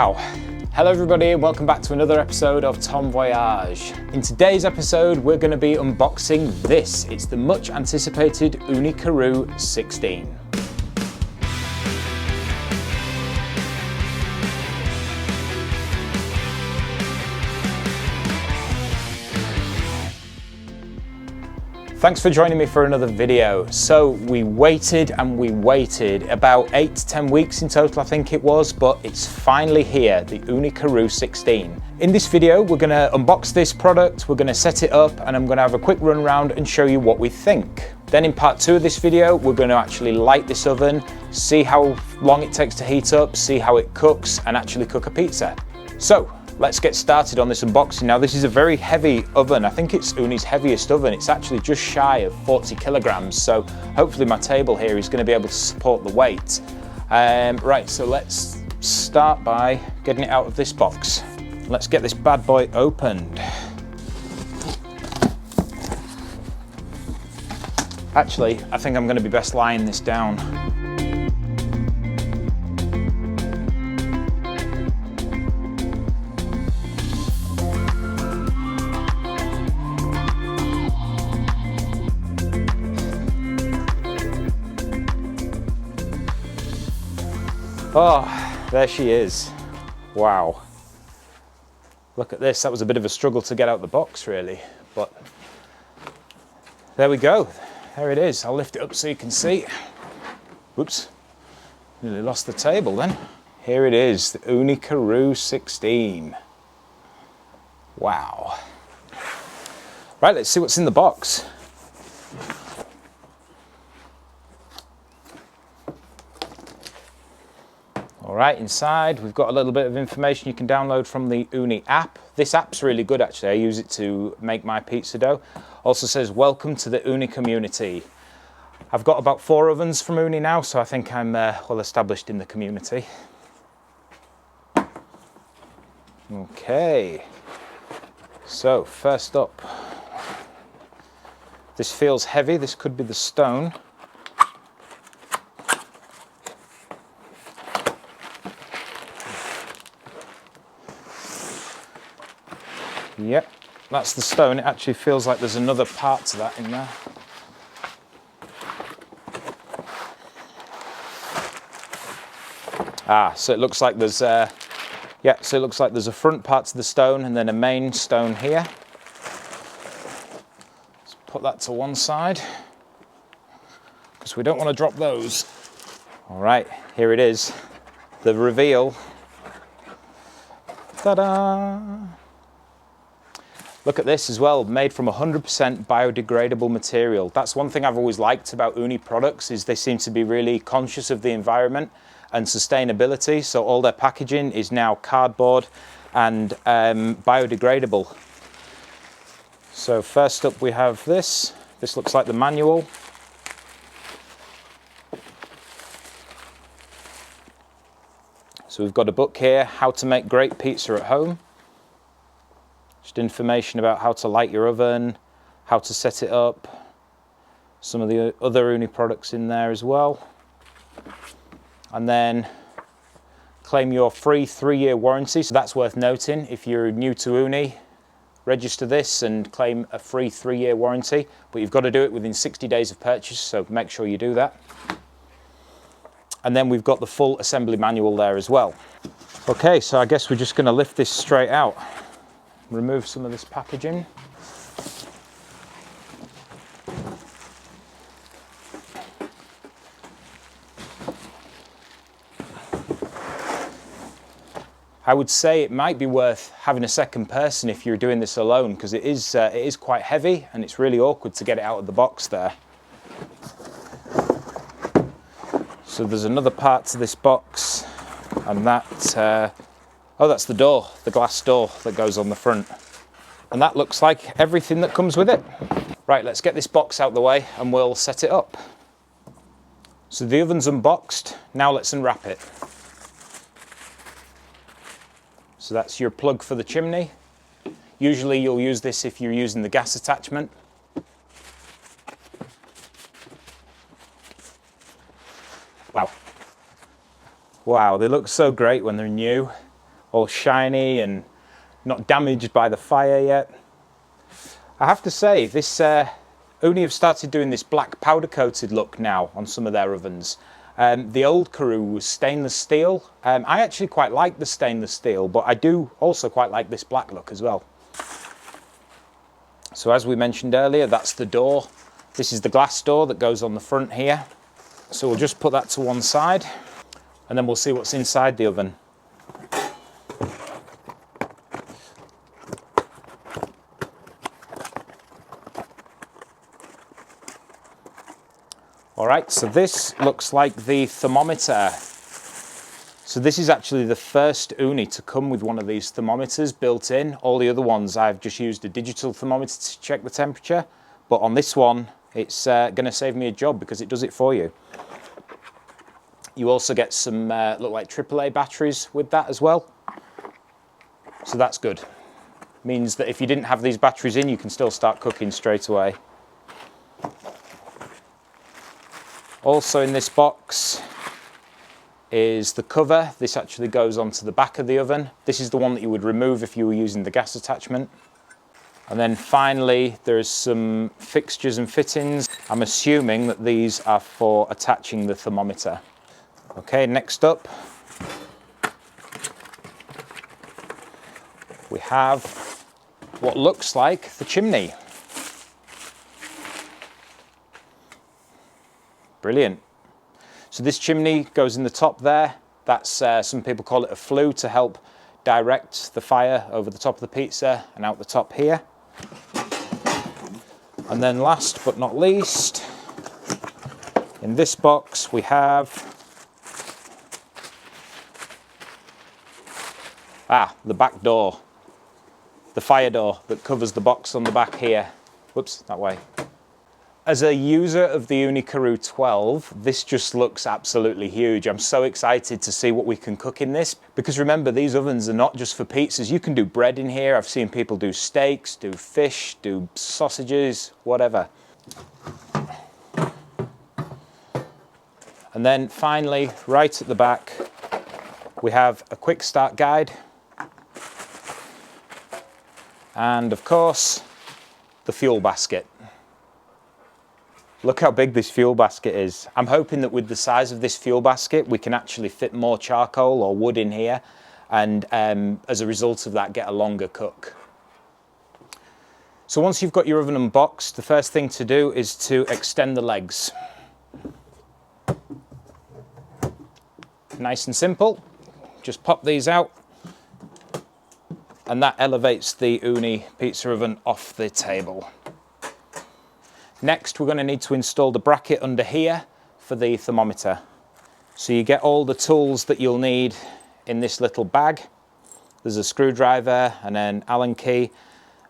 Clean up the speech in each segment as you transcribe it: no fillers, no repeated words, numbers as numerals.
Wow. Hello everybody and welcome back to another episode of Tom Voyage. In today's episode we're going to be unboxing this. It's the much anticipated Ooni Karu 16. Thanks for joining me for another video. So we waited and we waited about 8 to 10 weeks in total, I think it was, but it's finally here, the Ooni Karu 16. In this video, we're gonna unbox this product, we're gonna set it up, and I'm gonna have a quick run around and show you what we think. Then in part 2 of this video, we're gonna actually light this oven, see how long it takes to heat up, see how it cooks, and actually cook a pizza. So, let's get started on this unboxing. Now this is a very heavy oven. I think it's Ooni's heaviest oven. It's actually just shy of 40 kilograms. So hopefully my table here is going to be able to support the weight. Right, so let's start by getting it out of this box. Let's get this bad boy opened. Actually, I think I'm going to be best lying this down. Oh, there she is. Wow. Look at this. That was a bit of a struggle to get out the box, really. But there we go. There it is. I'll lift it up so you can see. Whoops. Nearly lost the table then. Here it is, the Ooni Karu 16. Wow. Right, let's see what's in the box. Alright, inside we've got a little bit of information you can download from the Ooni app. This app's really good actually, I use it to make my pizza dough. Also says, welcome to the Ooni community. I've got about 4 ovens from Ooni now, so I think I'm well established in the community. Okay, so first up, this feels heavy, this could be the stone. Yep, that's the stone. It actually feels like there's another part to that in there. So it looks like there's so it looks like there's a front part to the stone and then a main stone here. Let's put that to one side because we don't want to drop those. All right, here it is, the reveal. Ta-da! Look at this as well, made from 100% biodegradable material. That's one thing I've always liked about Ooni products, is they seem to be really conscious of the environment and sustainability. So all their packaging is now cardboard and biodegradable. So first up we have this. This looks like the manual. So we've got a book here, How to Make Great Pizza at Home. Just information about how to light your oven, how to set it up, some of the other Ooni products in there as well. And then claim your free 3-year warranty. So that's worth noting. If you're new to Ooni, register this and claim a free 3-year warranty, but you've got to do it within 60 days of purchase, so make sure you do that. And then we've got the full assembly manual there as well. Okay, so I guess we're just going to lift this straight out. Remove some of this packaging. I would say it might be worth having a second person if you're doing this alone, because it is quite heavy and it's really awkward to get it out of the box there. So there's another part to this box, and that oh, that's the door, the glass door that goes on the front. And that looks like everything that comes with it. Right, let's get this box out the way and we'll set it up. So the oven's unboxed, now let's unwrap it. So that's your plug for the chimney. Usually you'll use this if you're using the gas attachment. Wow. Wow, they look so great when they're new. all shiny and not damaged by the fire yet. I have to say, this Ooni have started doing this black powder coated look now on some of their ovens. The old Karu was stainless steel. I actually quite like the stainless steel, but I do also quite like this black look as well. So as we mentioned earlier, that's the door. This is the glass door that goes on the front here. So we'll just put that to one side and then we'll see what's inside the oven. All right, so this looks like the thermometer. So this is actually the first Ooni to come with one of these thermometers built in. All the other ones, I've just used a digital thermometer to check the temperature. But on this one, it's going to save me a job because it does it for you. You also get some, look like AAA batteries with that as well. So that's good. Means that if you didn't have these batteries in, you can still start cooking straight away. Also in this box is the cover. This actually goes onto the back of the oven. This is the one that you would remove if you were using the gas attachment. And then finally, there's some fixtures and fittings. I'm assuming that these are for attaching the thermometer. Okay, next up, we have what looks like the chimney. Brilliant. So this chimney goes in the top there. That's, some people call it a flue, to help direct the fire over the top of the pizza and out the top here. And then last but not least, in this box we have the back door, the fire door that covers the box on the back here. Whoops, that way. As a user of the Ooni Karu 12, this just looks absolutely huge. I'm so excited to see what we can cook in this, because remember, these ovens are not just for pizzas. You can do bread in here. I've seen people do steaks, do fish, do sausages, whatever. And then finally, right at the back, we have a quick start guide. And of course, the fuel basket. Look how big this fuel basket is. I'm hoping that with the size of this fuel basket, we can actually fit more charcoal or wood in here, and as a result of that, get a longer cook. So once you've got your oven unboxed, the first thing to do is to extend the legs. Nice and simple. Just pop these out, and that elevates the Ooni pizza oven off the table. Next, we're going to need to install the bracket under here for the thermometer. So you get all the tools that you'll need in this little bag. There's a screwdriver and an Allen key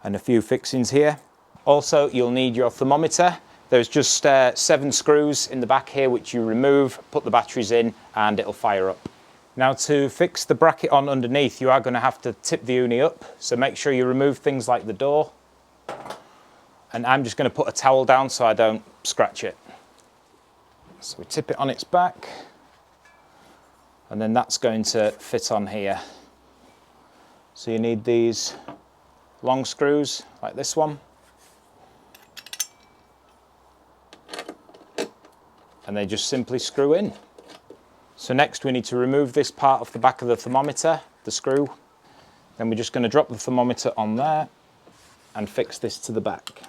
and a few fixings here. Also, you'll need your thermometer. There's just 7 screws in the back here which you remove, put the batteries in, and it'll fire up. Now, to fix the bracket on underneath, you are going to have to tip the Ooni up. So make sure you remove things like the door. And I'm just going to put a towel down so I don't scratch it. So we tip it on its back, and then that's going to fit on here. So you need these long screws like this one. And they just simply screw in. So next we need to remove this part off the back of the thermometer, the screw. Then we're just going to drop the thermometer on there and fix this to the back.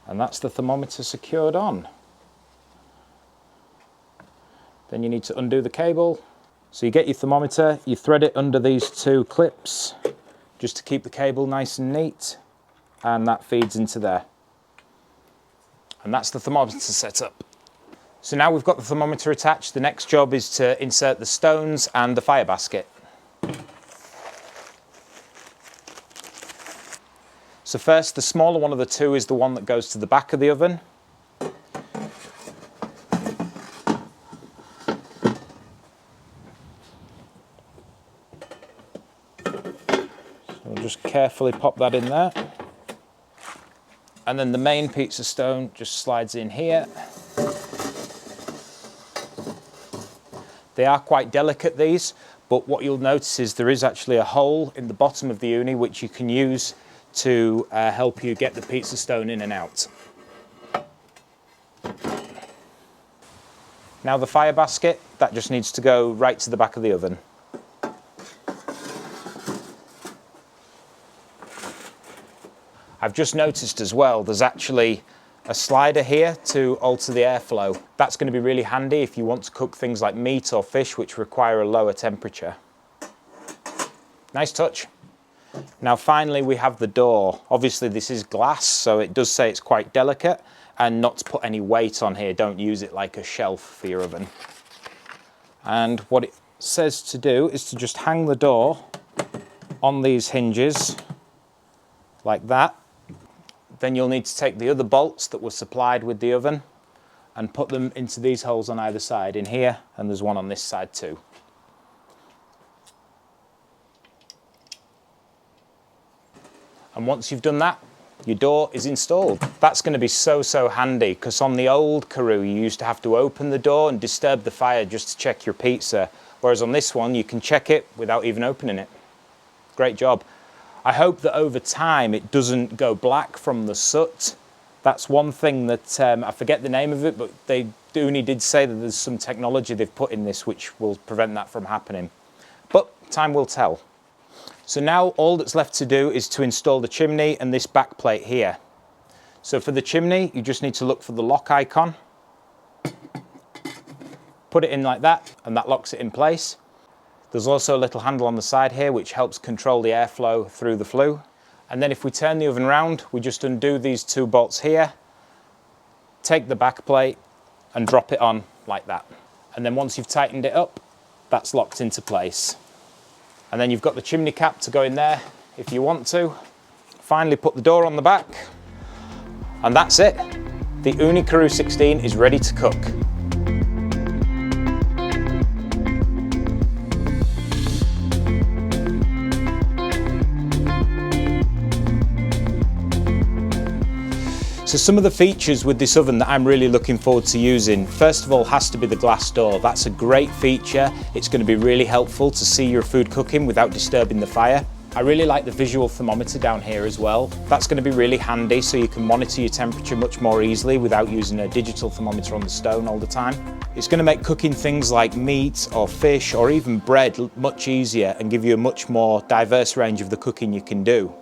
And that's the thermometer secured on. Then you need to undo the cable. So you get your thermometer, you thread it under these 2 clips just to keep the cable nice and neat, and that feeds into there. And that's the thermometer set up. So now we've got the thermometer attached, the next job is to insert the stones and the fire basket. So first, the smaller one of the 2 is the one that goes to the back of the oven. So we'll just carefully pop that in there. And then the main pizza stone just slides in here. They are quite delicate, these, but what you'll notice is there is actually a hole in the bottom of the Ooni which you can use to help you get the pizza stone in and out. Now the fire basket, that just needs to go right to the back of the oven. I've just noticed as well, there's actually a slider here to alter the airflow. That's going to be really handy if you want to cook things like meat or fish which require a lower temperature. Nice touch. Now finally we have the door. Obviously this is glass, so it does say it's quite delicate, and not to put any weight on here. Don't use it like a shelf for your oven. And what it says to do is to just hang the door on these hinges like that. Then you'll need to take the other bolts that were supplied with the oven and put them into these holes on either side, in here, and there's one on this side too. And once you've done that, your door is installed. That's going to be so handy, because on the old Karu you used to have to open the door and disturb the fire just to check your pizza, whereas on this one you can check it without even opening it. Great job. I hope that over time it doesn't go black from the soot. That's one thing that, I forget the name of it, but Ooni did say that there's some technology they've put in this which will prevent that from happening. But time will tell. So now all that's left to do is to install the chimney and this back plate here. So for the chimney, you just need to look for the lock icon. Put it in like that, and that locks it in place. There's also a little handle on the side here which helps control the airflow through the flue. And then if we turn the oven round, we just undo these two bolts here, take the back plate and drop it on like that. And then once you've tightened it up, that's locked into place. And then you've got the chimney cap to go in there if you want to. Finally put the door on the back, and that's it. The Ooni Karu 16 is ready to cook. So some of the features with this oven that I'm really looking forward to using, first of all, has to be the glass door. That's a great feature. It's going to be really helpful to see your food cooking without disturbing the fire. I really like the visual thermometer down here as well. That's going to be really handy, so you can monitor your temperature much more easily without using a digital thermometer on the stone all the time. It's going to make cooking things like meat or fish or even bread much easier and give you a much more diverse range of the cooking you can do.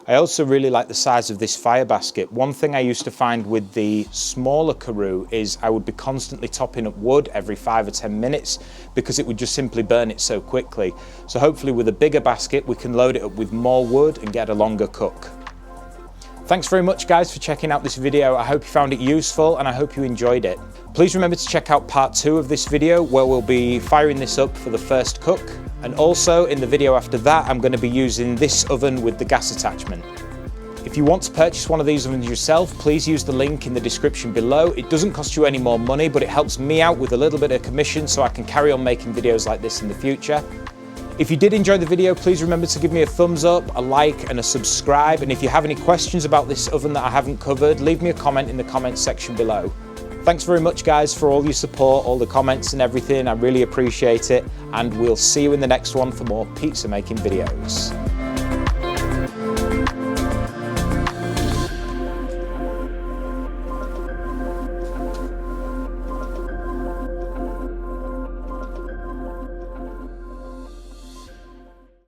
I also really like the size of this fire basket. One thing I used to find with the smaller Karu is I would be constantly topping up wood every 5 or 10 minutes because it would just simply burn it so quickly. So hopefully with a bigger basket we can load it up with more wood and get a longer cook. Thanks very much guys for checking out this video. I hope you found it useful and I hope you enjoyed it. Please remember to check out part 2 of this video where we'll be firing this up for the first cook. And also in the video after that, I'm going to be using this oven with the gas attachment. If you want to purchase one of these ovens yourself, please use the link in the description below. It doesn't cost you any more money, but it helps me out with a little bit of commission so I can carry on making videos like this in the future. If you did enjoy the video, please remember to give me a thumbs up, a like and a subscribe. And if you have any questions about this oven that I haven't covered, leave me a comment in the comments section below. Thanks very much guys for all your support, all the comments and everything. I really appreciate it. And we'll see you in the next one for more pizza making videos.